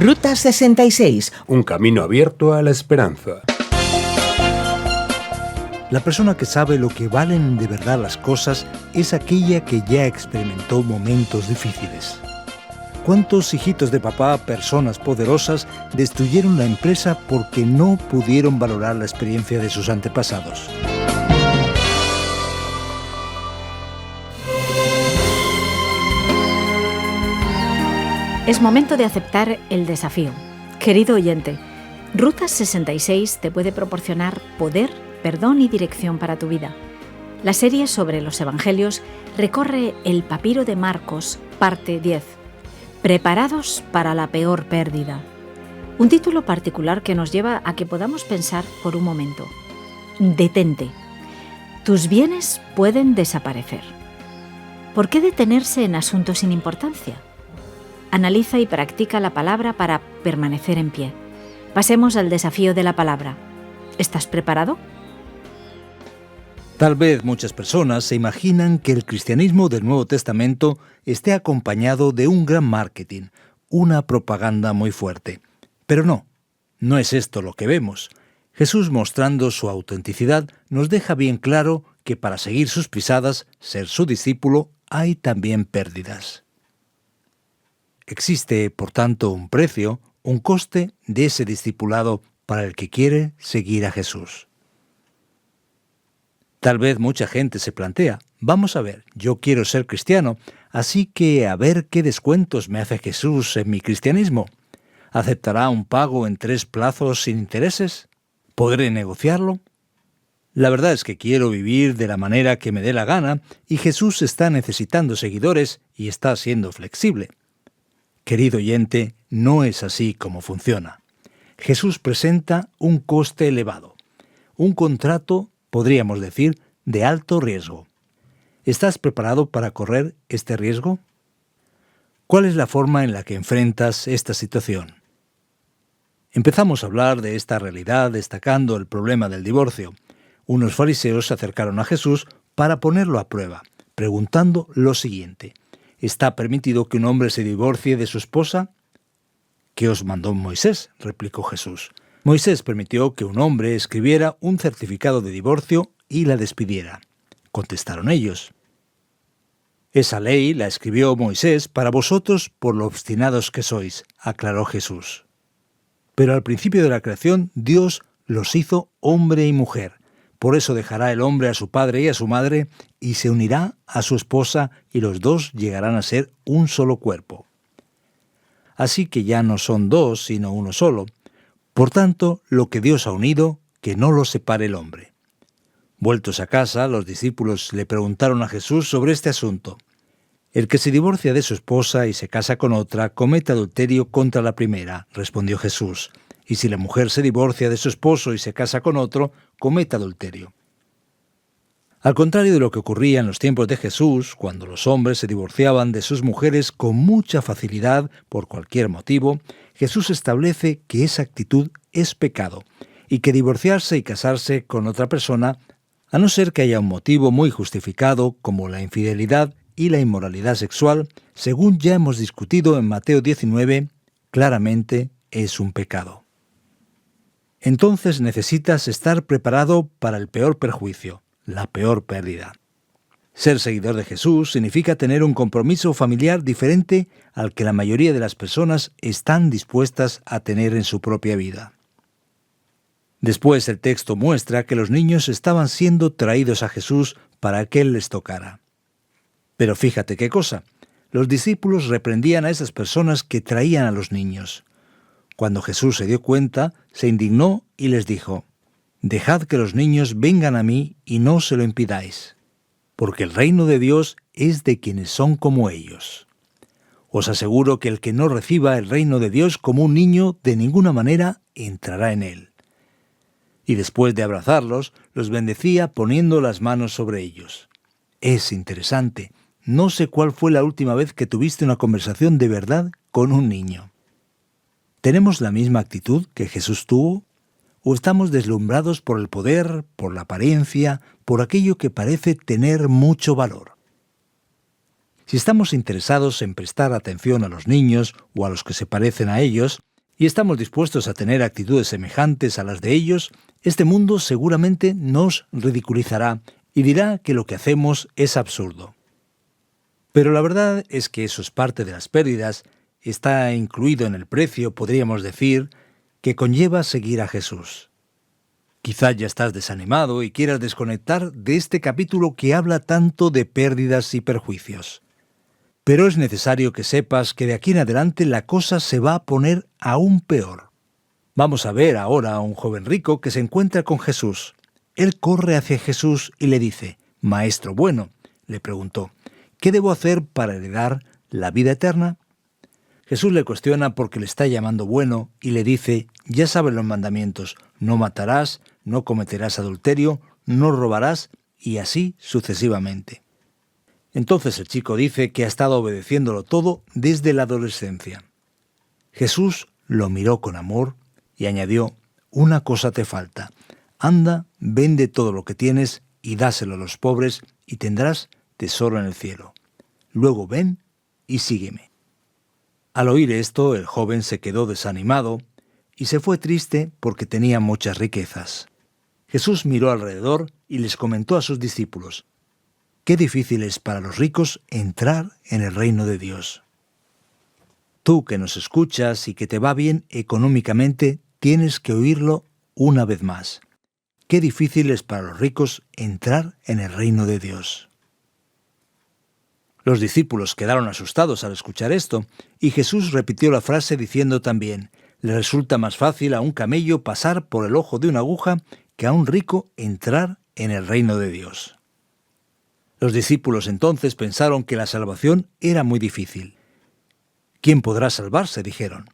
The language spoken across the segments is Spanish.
Ruta 66. Un camino abierto a la esperanza. La persona que sabe lo que valen de verdad las cosas es aquella que ya experimentó momentos difíciles. ¿Cuántos hijitos de papá, personas poderosas, destruyeron la empresa porque no pudieron valorar la experiencia de sus antepasados? Es momento de aceptar el desafío. Querido oyente, Ruta 66 te puede proporcionar poder, perdón y dirección para tu vida. La serie sobre los Evangelios recorre el papiro de Marcos, parte 10. Preparados para la peor pérdida. Un título particular que nos lleva a que podamos pensar por un momento. Detente. Tus bienes pueden desaparecer. ¿Por qué detenerse en asuntos sin importancia? Analiza y practica la palabra para permanecer en pie. Pasemos al desafío de la palabra. ¿Estás preparado? Tal vez muchas personas se imaginan que el cristianismo del Nuevo Testamento esté acompañado de un gran marketing, una propaganda muy fuerte. Pero no es esto lo que vemos. Jesús, mostrando su autenticidad, nos deja bien claro que para seguir sus pisadas, ser su discípulo, hay también pérdidas. Existe, por tanto, un precio, un coste de ese discipulado para el que quiere seguir a Jesús. Tal vez mucha gente se plantea, vamos a ver, yo quiero ser cristiano, así que a ver qué descuentos me hace Jesús en mi cristianismo. ¿Aceptará un pago en 3 plazos sin intereses? ¿Podré negociarlo? La verdad es que quiero vivir de la manera que me dé la gana y Jesús está necesitando seguidores y está siendo flexible. Querido oyente, no es así como funciona. Jesús presenta un coste elevado, un contrato, podríamos decir, de alto riesgo. ¿Estás preparado para correr este riesgo? ¿Cuál es la forma en la que enfrentas esta situación? Empezamos a hablar de esta realidad destacando el problema del divorcio. Unos fariseos se acercaron a Jesús para ponerlo a prueba, preguntando lo siguiente: ¿está permitido que un hombre se divorcie de su esposa? ¿Qué os mandó Moisés?, replicó Jesús. Moisés permitió que un hombre escribiera un certificado de divorcio y la despidiera. Contestaron ellos. Esa ley la escribió Moisés para vosotros por lo obstinados que sois, aclaró Jesús. Pero al principio de la creación Dios los hizo hombre y mujer. Por eso dejará el hombre a su padre y a su madre y se unirá a su esposa y los dos llegarán a ser un solo cuerpo. Así que ya no son dos, sino uno solo. Por tanto, lo que Dios ha unido, que no lo separe el hombre. Vueltos a casa, los discípulos le preguntaron a Jesús sobre este asunto. El que se divorcia de su esposa y se casa con otra, comete adulterio contra la primera, respondió Jesús. Y si la mujer se divorcia de su esposo y se casa con otro, comete adulterio. Al contrario de lo que ocurría en los tiempos de Jesús, cuando los hombres se divorciaban de sus mujeres con mucha facilidad por cualquier motivo, Jesús establece que esa actitud es pecado y que divorciarse y casarse con otra persona, a no ser que haya un motivo muy justificado como la infidelidad y la inmoralidad sexual, según ya hemos discutido en Mateo 19, claramente es un pecado. Entonces necesitas estar preparado para el peor perjuicio, la peor pérdida. Ser seguidor de Jesús significa tener un compromiso familiar diferente al que la mayoría de las personas están dispuestas a tener en su propia vida. Después el texto muestra que los niños estaban siendo traídos a Jesús para que Él les tocara. Pero fíjate qué cosa, los discípulos reprendían a esas personas que traían a los niños. Cuando Jesús se dio cuenta, se indignó y les dijo: «Dejad que los niños vengan a mí y no se lo impidáis, porque el reino de Dios es de quienes son como ellos. Os aseguro que el que no reciba el reino de Dios como un niño, de ninguna manera entrará en él». Y después de abrazarlos, los bendecía poniendo las manos sobre ellos. Es interesante. No sé cuál fue la última vez que tuviste una conversación de verdad con un niño. ¿Tenemos la misma actitud que Jesús tuvo? ¿O estamos deslumbrados por el poder, por la apariencia, por aquello que parece tener mucho valor? Si estamos interesados en prestar atención a los niños o a los que se parecen a ellos, y estamos dispuestos a tener actitudes semejantes a las de ellos, este mundo seguramente nos ridiculizará y dirá que lo que hacemos es absurdo. Pero la verdad es que eso es parte de las pérdidas, está incluido en el precio, podríamos decir, que conlleva seguir a Jesús. Quizá ya estás desanimado y quieras desconectar de este capítulo que habla tanto de pérdidas y perjuicios. Pero es necesario que sepas que de aquí en adelante la cosa se va a poner aún peor. Vamos a ver ahora a un joven rico que se encuentra con Jesús. Él corre hacia Jesús y le dice: «Maestro bueno», le preguntó, «¿qué debo hacer para heredar la vida eterna?». Jesús le cuestiona porque le está llamando bueno y le dice: «Ya sabes los mandamientos, no matarás, no cometerás adulterio, no robarás», y así sucesivamente. Entonces el chico dice que ha estado obedeciéndolo todo desde la adolescencia. Jesús lo miró con amor y añadió: «Una cosa te falta. Anda, vende todo lo que tienes y dáselo a los pobres y tendrás tesoro en el cielo. Luego ven y sígueme». Al oír esto, el joven se quedó desanimado y se fue triste porque tenía muchas riquezas. Jesús miró alrededor y les comentó a sus discípulos: «Qué difícil es para los ricos entrar en el reino de Dios». Tú que nos escuchas y que te va bien económicamente, tienes que oírlo una vez más. Qué difícil es para los ricos entrar en el reino de Dios. Los discípulos quedaron asustados al escuchar esto, y Jesús repitió la frase diciendo también: «Le resulta más fácil a un camello pasar por el ojo de una aguja que a un rico entrar en el reino de Dios». Los discípulos entonces pensaron que la salvación era muy difícil. «¿Quién podrá salvarse?», dijeron.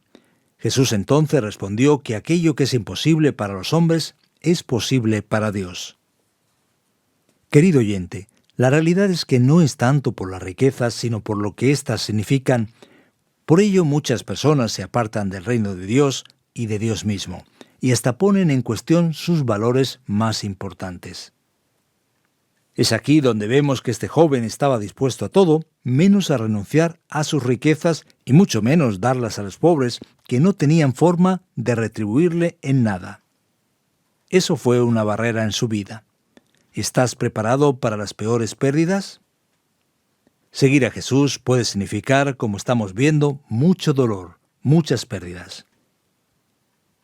Jesús entonces respondió que aquello que es imposible para los hombres es posible para Dios. Querido oyente, la realidad es que no es tanto por las riquezas, sino por lo que éstas significan. Por ello muchas personas se apartan del reino de Dios y de Dios mismo, y hasta ponen en cuestión sus valores más importantes. Es aquí donde vemos que este joven estaba dispuesto a todo, menos a renunciar a sus riquezas y mucho menos darlas a los pobres, que no tenían forma de retribuirle en nada. Eso fue una barrera en su vida. ¿Estás preparado para las peores pérdidas? Seguir a Jesús puede significar, como estamos viendo, mucho dolor, muchas pérdidas.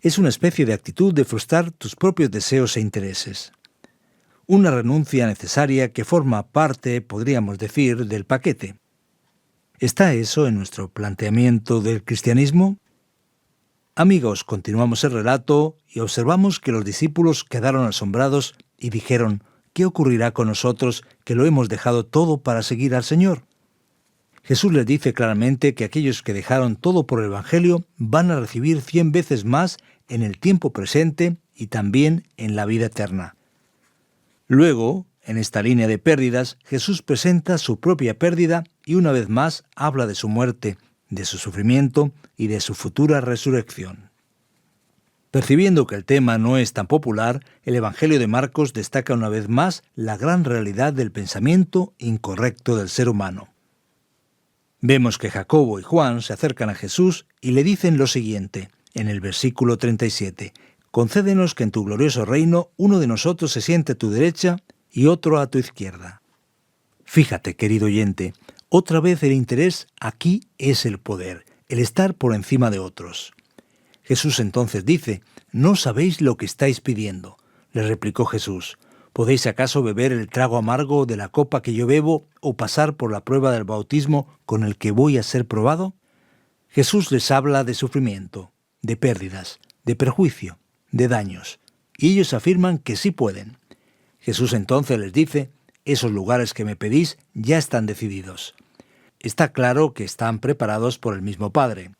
Es una especie de actitud de frustrar tus propios deseos e intereses. Una renuncia necesaria que forma parte, podríamos decir, del paquete. ¿Está eso en nuestro planteamiento del cristianismo? Amigos, continuamos el relato y observamos que los discípulos quedaron asombrados y dijeron: ¿qué ocurrirá con nosotros que lo hemos dejado todo para seguir al Señor? Jesús les dice claramente que aquellos que dejaron todo por el Evangelio van a recibir 100 veces más en el tiempo presente y también en la vida eterna. Luego, en esta línea de pérdidas, Jesús presenta su propia pérdida y una vez más habla de su muerte, de su sufrimiento y de su futura resurrección. Percibiendo que el tema no es tan popular, el Evangelio de Marcos destaca una vez más la gran realidad del pensamiento incorrecto del ser humano. Vemos que Jacobo y Juan se acercan a Jesús y le dicen lo siguiente, en el versículo 37, «Concédenos que en tu glorioso reino uno de nosotros se siente a tu derecha y otro a tu izquierda». Fíjate, querido oyente, otra vez el interés aquí es el poder, el estar por encima de otros. Jesús entonces dice: «No sabéis lo que estáis pidiendo». Le replicó Jesús: ¿podéis acaso beber el trago amargo de la copa que yo bebo o pasar por la prueba del bautismo con el que voy a ser probado? Jesús les habla de sufrimiento, de pérdidas, de perjuicio, de daños, y ellos afirman que sí pueden. Jesús entonces les dice: «Esos lugares que me pedís ya están decididos». Está claro que están preparados por el mismo Padre.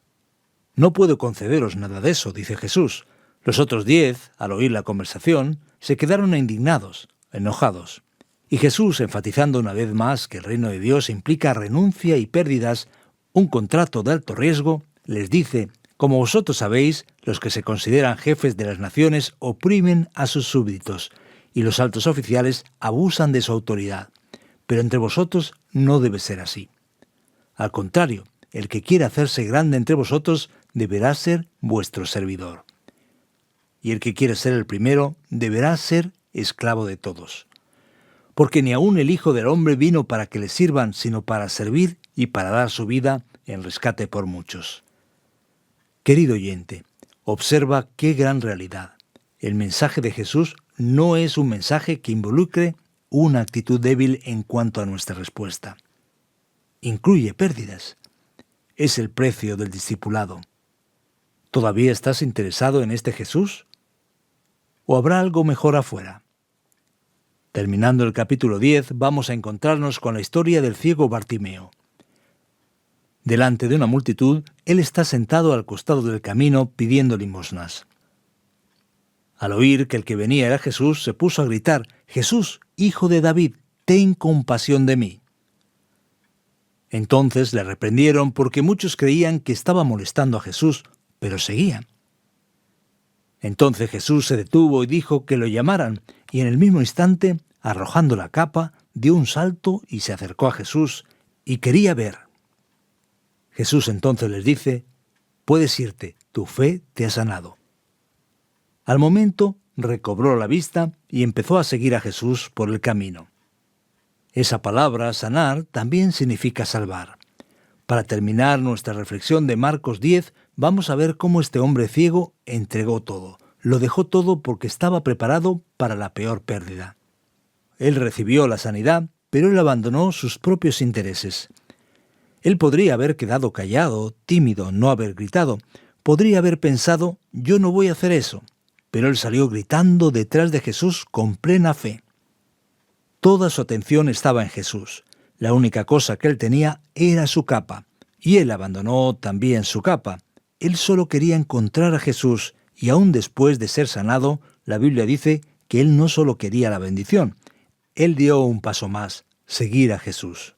«No puedo concederos nada de eso», dice Jesús. Los otros 10, al oír la conversación, se quedaron indignados, enojados. Y Jesús, enfatizando una vez más que el reino de Dios implica renuncia y pérdidas, un contrato de alto riesgo, les dice: «Como vosotros sabéis, los que se consideran jefes de las naciones oprimen a sus súbditos, y los altos oficiales abusan de su autoridad. Pero entre vosotros no debe ser así. Al contrario, el que quiera hacerse grande entre vosotros deberá ser vuestro servidor. Y el que quiere ser el primero deberá ser esclavo de todos. Porque ni aun el Hijo del Hombre vino para que le sirvan, sino para servir y para dar su vida en rescate por muchos. Querido oyente, observa qué gran realidad. El mensaje de Jesús no es un mensaje que involucre una actitud débil en cuanto a nuestra respuesta. Incluye pérdidas. Es el precio del discipulado. ¿Todavía estás interesado en este Jesús? ¿O habrá algo mejor afuera? Terminando el capítulo 10, vamos a encontrarnos con la historia del ciego Bartimeo. Delante de una multitud, él está sentado al costado del camino pidiendo limosnas. Al oír que el que venía era Jesús, se puso a gritar: «Jesús, hijo de David, ten compasión de mí». Entonces le reprendieron porque muchos creían que estaba molestando a Jesús, pero seguían. Entonces Jesús se detuvo y dijo que lo llamaran, y en el mismo instante, arrojando la capa, dio un salto y se acercó a Jesús, y quería ver. Jesús entonces les dice: «Puedes irte, tu fe te ha sanado». Al momento recobró la vista y empezó a seguir a Jesús por el camino. Esa palabra, sanar, también significa salvar. Para terminar nuestra reflexión de Marcos 10, vamos a ver cómo este hombre ciego entregó todo. Lo dejó todo porque estaba preparado para la peor pérdida. Él recibió la sanidad, pero él abandonó sus propios intereses. Él podría haber quedado callado, tímido, no haber gritado. Podría haber pensado: «Yo no voy a hacer eso». Pero él salió gritando detrás de Jesús con plena fe. Toda su atención estaba en Jesús. La única cosa que él tenía era su capa, y él abandonó también su capa. Él solo quería encontrar a Jesús, y aún después de ser sanado, la Biblia dice que él no solo quería la bendición, él dio un paso más: seguir a Jesús.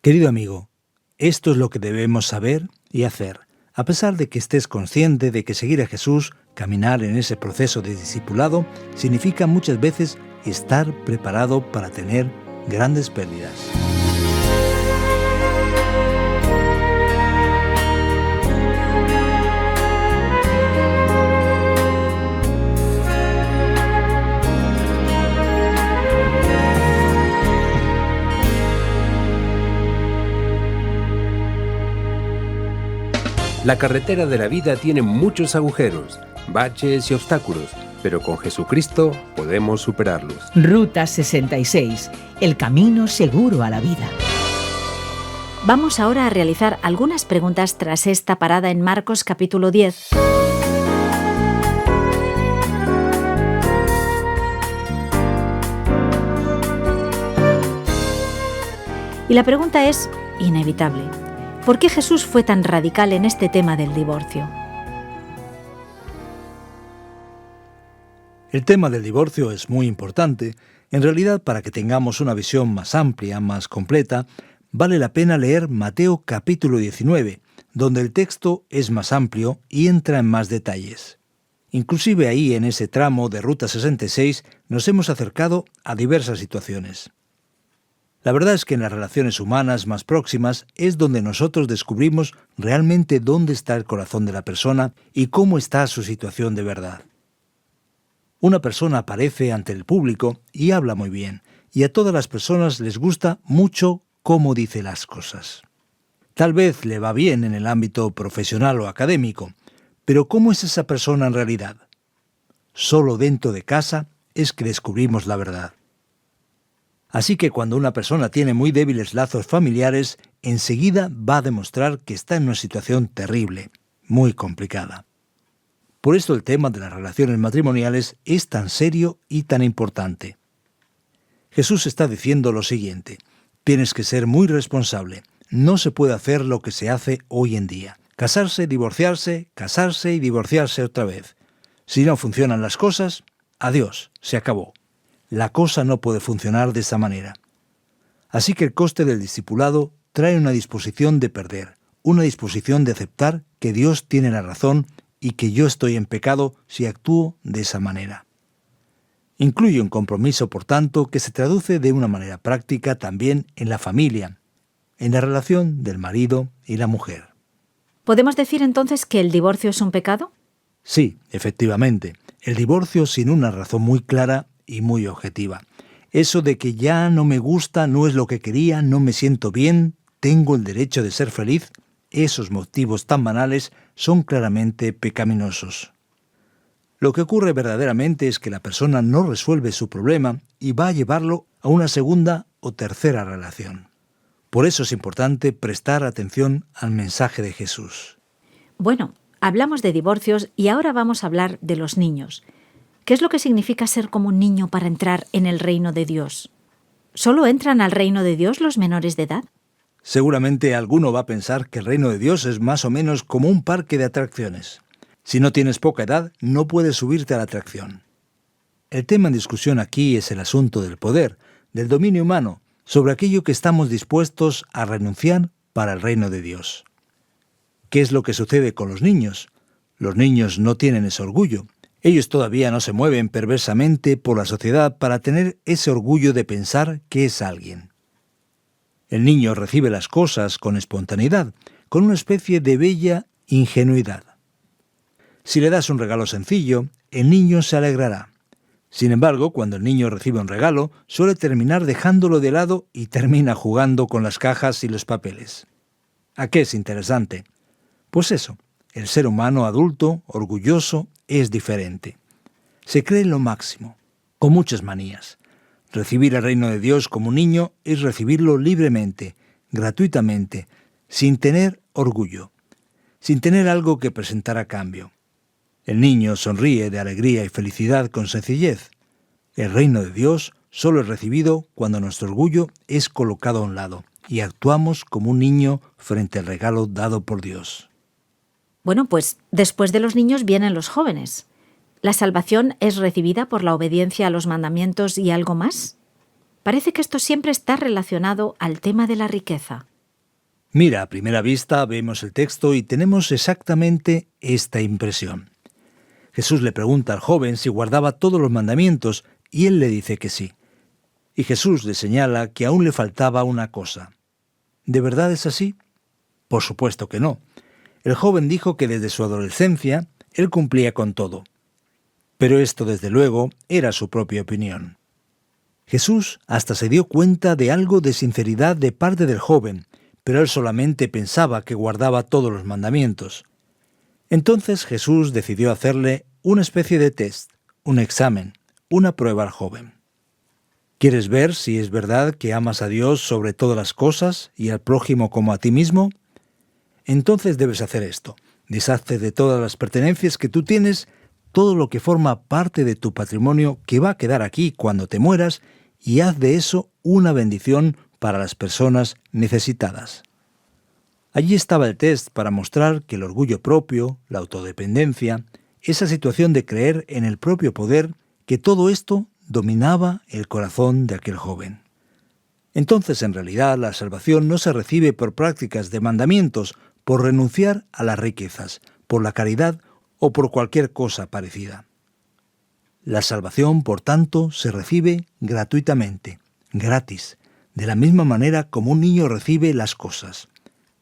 Querido amigo, esto es lo que debemos saber y hacer, a pesar de que estés consciente de que seguir a Jesús, caminar en ese proceso de discipulado, significa muchas veces estar preparado para tener grandes pérdidas. La carretera de la vida tiene muchos agujeros, baches y obstáculos, pero con Jesucristo podemos superarlos. Ruta 66, el camino seguro a la vida. Vamos ahora a realizar algunas preguntas tras esta parada en Marcos capítulo 10. Y la pregunta es inevitable. ¿Por qué Jesús fue tan radical en este tema del divorcio? El tema del divorcio es muy importante. En realidad, para que tengamos una visión más amplia, más completa, vale la pena leer Mateo capítulo 19, donde el texto es más amplio y entra en más detalles. Inclusive ahí, en ese tramo de Ruta 66, nos hemos acercado a diversas situaciones. La verdad es que en las relaciones humanas más próximas es donde nosotros descubrimos realmente dónde está el corazón de la persona y cómo está su situación de verdad. Una persona aparece ante el público y habla muy bien, y a todas las personas les gusta mucho cómo dice las cosas. Tal vez le va bien en el ámbito profesional o académico, pero ¿cómo es esa persona en realidad? Solo dentro de casa es que descubrimos la verdad. Así que cuando una persona tiene muy débiles lazos familiares, enseguida va a demostrar que está en una situación terrible, muy complicada. Por esto el tema de las relaciones matrimoniales es tan serio y tan importante. Jesús está diciendo lo siguiente: tienes que ser muy responsable. No se puede hacer lo que se hace hoy en día. Casarse y divorciarse otra vez. Si no funcionan las cosas, adiós, se acabó. La cosa no puede funcionar de esa manera. Así que el coste del discipulado trae una disposición de perder, una disposición de aceptar que Dios tiene la razón y que yo estoy en pecado si actúo de esa manera. Incluye un compromiso, por tanto, que se traduce de una manera práctica también en la familia, en la relación del marido y la mujer. ¿Podemos decir entonces que el divorcio es un pecado? Sí, efectivamente. El divorcio sin una razón muy clara y muy objetiva. Eso de que ya no me gusta, no es lo que quería, no me siento bien, tengo el derecho de ser feliz, esos motivos tan banales son claramente pecaminosos. Lo que ocurre verdaderamente es que la persona no resuelve su problema y va a llevarlo a una segunda o tercera relación. Por eso es importante prestar atención al mensaje de Jesús. Bueno, hablamos de divorcios y ahora vamos a hablar de los niños. ¿Qué es lo que significa ser como un niño para entrar en el reino de Dios? ¿Solo entran al reino de Dios los menores de edad? Seguramente alguno va a pensar que el reino de Dios es más o menos como un parque de atracciones. Si no tienes poca edad, no puedes subirte a la atracción. El tema en discusión aquí es el asunto del poder, del dominio humano, sobre aquello que estamos dispuestos a renunciar para el reino de Dios. ¿Qué es lo que sucede con los niños? Los niños no tienen ese orgullo. Ellos todavía no se mueven perversamente por la sociedad para tener ese orgullo de pensar que es alguien. El niño recibe las cosas con espontaneidad, con una especie de bella ingenuidad. Si le das un regalo sencillo, el niño se alegrará. Sin embargo, cuando el niño recibe un regalo, suele terminar dejándolo de lado y termina jugando con las cajas y los papeles. ¿A qué es interesante? Pues eso, el ser humano adulto, orgulloso, es diferente. Se cree lo máximo, con muchas manías. Recibir el reino de Dios como un niño es recibirlo libremente, gratuitamente, sin tener orgullo, sin tener algo que presentar a cambio. El niño sonríe de alegría y felicidad con sencillez. El reino de Dios solo es recibido cuando nuestro orgullo es colocado a un lado y actuamos como un niño frente al regalo dado por Dios. Bueno, pues después de los niños vienen los jóvenes. ¿La salvación es recibida por la obediencia a los mandamientos y algo más? Parece que esto siempre está relacionado al tema de la riqueza. Mira, a primera vista vemos el texto y tenemos exactamente esta impresión. Jesús le pregunta al joven si guardaba todos los mandamientos y él le dice que sí. Y Jesús le señala que aún le faltaba una cosa. ¿De verdad es así? Por supuesto que no. El joven dijo que desde su adolescencia él cumplía con todo. Pero esto, desde luego, era su propia opinión. Jesús hasta se dio cuenta de algo de sinceridad de parte del joven, pero él solamente pensaba que guardaba todos los mandamientos. Entonces Jesús decidió hacerle una especie de test, un examen, una prueba al joven. ¿Quieres ver si es verdad que amas a Dios sobre todas las cosas y al prójimo como a ti mismo? Entonces debes hacer esto. Deshazte de todas las pertenencias que tú tienes, todo lo que forma parte de tu patrimonio que va a quedar aquí cuando te mueras, y haz de eso una bendición para las personas necesitadas. Allí estaba el test para mostrar que el orgullo propio, la autodependencia, esa situación de creer en el propio poder, que todo esto dominaba el corazón de aquel joven. Entonces, en realidad, la salvación no se recibe por prácticas de mandamientos, por renunciar a las riquezas, por la caridad o por cualquier cosa parecida. La salvación, por tanto, se recibe gratuitamente, gratis, de la misma manera como un niño recibe las cosas.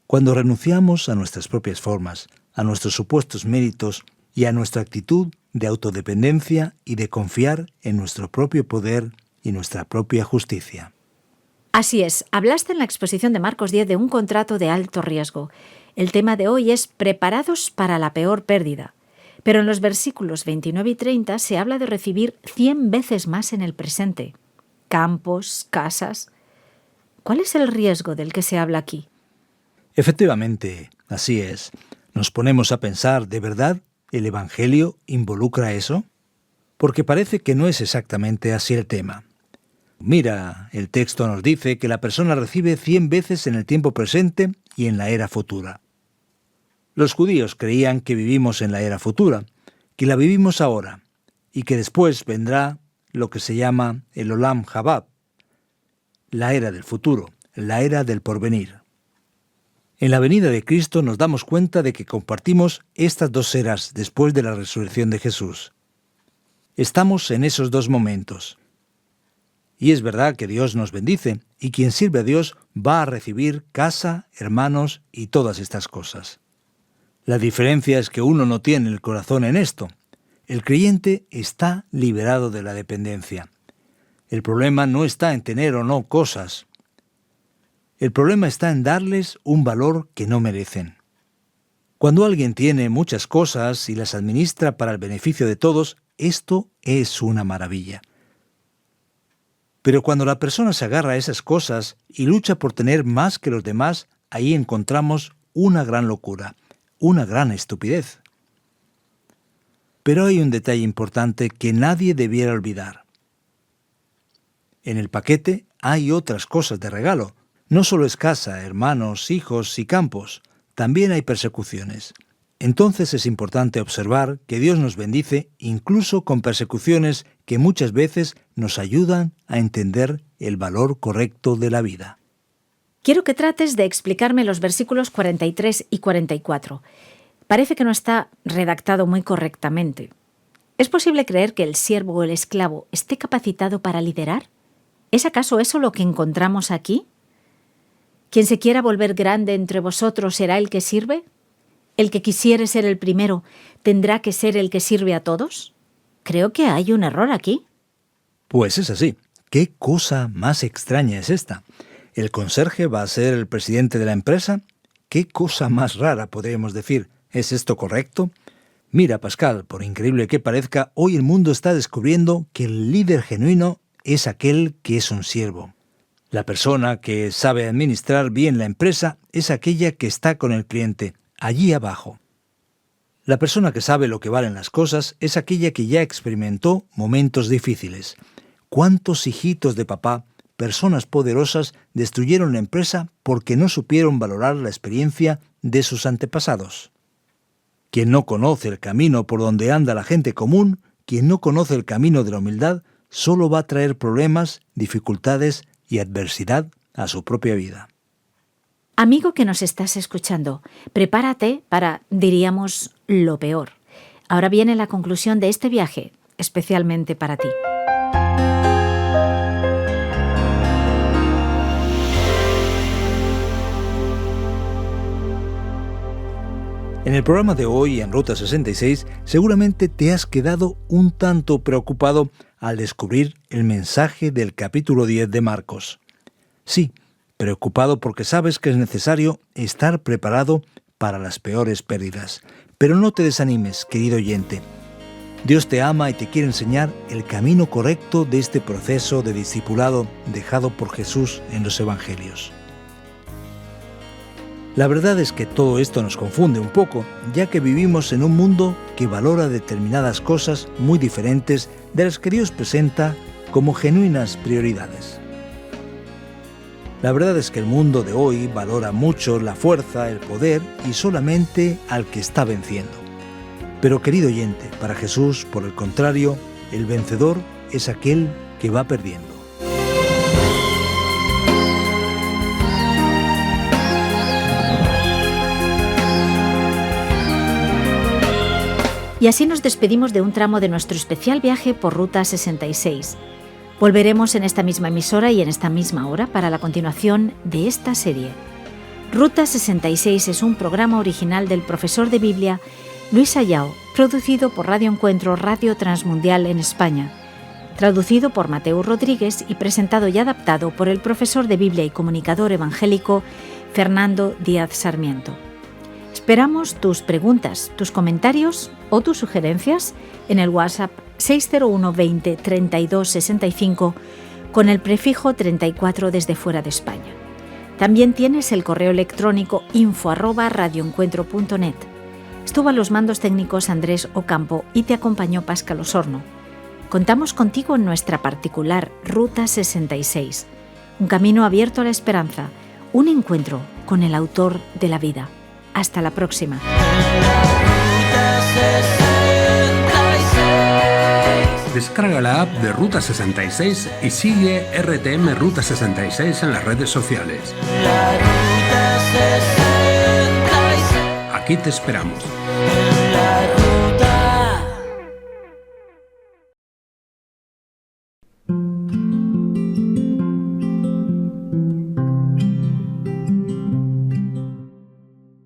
Cuando renunciamos a nuestras propias formas, a nuestros supuestos méritos y a nuestra actitud de autodependencia y de confiar en nuestro propio poder y nuestra propia justicia. Así es, hablaste en la exposición de Marcos 10 de un contrato de alto riesgo. El tema de hoy es preparados para la peor pérdida. Pero en los versículos 29 y 30 se habla de recibir 100 veces más en el presente. Campos, casas. ¿Cuál es el riesgo del que se habla aquí? Efectivamente, así es. Nos ponemos a pensar, ¿de verdad el Evangelio involucra eso? Porque parece que no es exactamente así el tema. Mira, el texto nos dice que la persona recibe 100 veces en el tiempo presente y en la era futura. Los judíos creían que vivimos en la era futura, que la vivimos ahora, y que después vendrá lo que se llama el Olam Habab, la era del futuro, la era del porvenir. En la venida de Cristo nos damos cuenta de que compartimos estas dos eras después de la resurrección de Jesús. Estamos en esos dos momentos. Y es verdad que Dios nos bendice, y quien sirve a Dios va a recibir casa, hermanos y todas estas cosas. La diferencia es que uno no tiene el corazón en esto. El creyente está liberado de la dependencia. El problema no está en tener o no cosas. El problema está en darles un valor que no merecen. Cuando alguien tiene muchas cosas y las administra para el beneficio de todos, esto es una maravilla. Pero cuando la persona se agarra a esas cosas y lucha por tener más que los demás, ahí encontramos una gran locura, una gran estupidez. Pero hay un detalle importante que nadie debiera olvidar. En el paquete hay otras cosas de regalo. No solo es casa, hermanos, hijos y campos, también hay persecuciones. Entonces es importante observar que Dios nos bendice incluso con persecuciones que muchas veces nos ayudan a entender el valor correcto de la vida. Quiero que trates de explicarme los versículos 43 y 44. Parece que no está redactado muy correctamente. ¿Es posible creer que el siervo o el esclavo esté capacitado para liderar? ¿Es acaso eso lo que encontramos aquí? ¿Quien se quiera volver grande entre vosotros será el que sirve? ¿El que quisiere ser el primero tendrá que ser el que sirve a todos? Creo que hay un error aquí. Pues es así. ¿Qué cosa más extraña es esta? ¿El conserje va a ser el presidente de la empresa? ¿Qué cosa más rara podríamos decir? ¿Es esto correcto? Mira, Pascal, por increíble que parezca, hoy el mundo está descubriendo que el líder genuino es aquel que es un siervo. La persona que sabe administrar bien la empresa es aquella que está con el cliente, allí abajo. La persona que sabe lo que valen las cosas es aquella que ya experimentó momentos difíciles. ¿Cuántos hijitos de papá, personas poderosas, destruyeron la empresa porque no supieron valorar la experiencia de sus antepasados? Quien no conoce el camino por donde anda la gente común, quien no conoce el camino de la humildad, solo va a traer problemas, dificultades y adversidad a su propia vida. Amigo que nos estás escuchando, prepárate para, diríamos, lo peor. Ahora viene la conclusión de este viaje, especialmente para ti. En el programa de hoy, en Ruta 66, seguramente te has quedado un tanto preocupado al descubrir el mensaje del capítulo 10 de Marcos. Sí, preocupado porque sabes que es necesario estar preparado para las peores pérdidas. Pero no te desanimes, querido oyente. Dios te ama y te quiere enseñar el camino correcto de este proceso de discipulado dejado por Jesús en los Evangelios. La verdad es que todo esto nos confunde un poco, ya que vivimos en un mundo que valora determinadas cosas muy diferentes de las que Dios presenta como genuinas prioridades. La verdad es que el mundo de hoy valora mucho la fuerza, el poder y solamente al que está venciendo. Pero querido oyente, para Jesús, por el contrario, el vencedor es aquel que va perdiendo. Y así nos despedimos de un tramo de nuestro especial viaje por Ruta 66. Volveremos en esta misma emisora y en esta misma hora para la continuación de esta serie. Ruta 66 es un programa original del profesor de Biblia Luis Ayao, producido por Radio Encuentro, Radio Transmundial en España, traducido por Mateo Rodríguez y presentado y adaptado por el profesor de Biblia y comunicador evangélico Fernando Díaz Sarmiento. Esperamos tus preguntas, tus comentarios o tus sugerencias en el WhatsApp 601 20 32 65 con el prefijo 34 desde fuera de España. También tienes el correo electrónico info@radioencuentro.net. Estuvo a los mandos técnicos Andrés Ocampo y te acompañó Pascal Osorno. Contamos contigo en nuestra particular Ruta 66, un camino abierto a la esperanza, un encuentro con el autor de la vida. Hasta la próxima. Descarga la app de Ruta 66 y sigue RTM Ruta 66 en las redes sociales. Aquí te esperamos.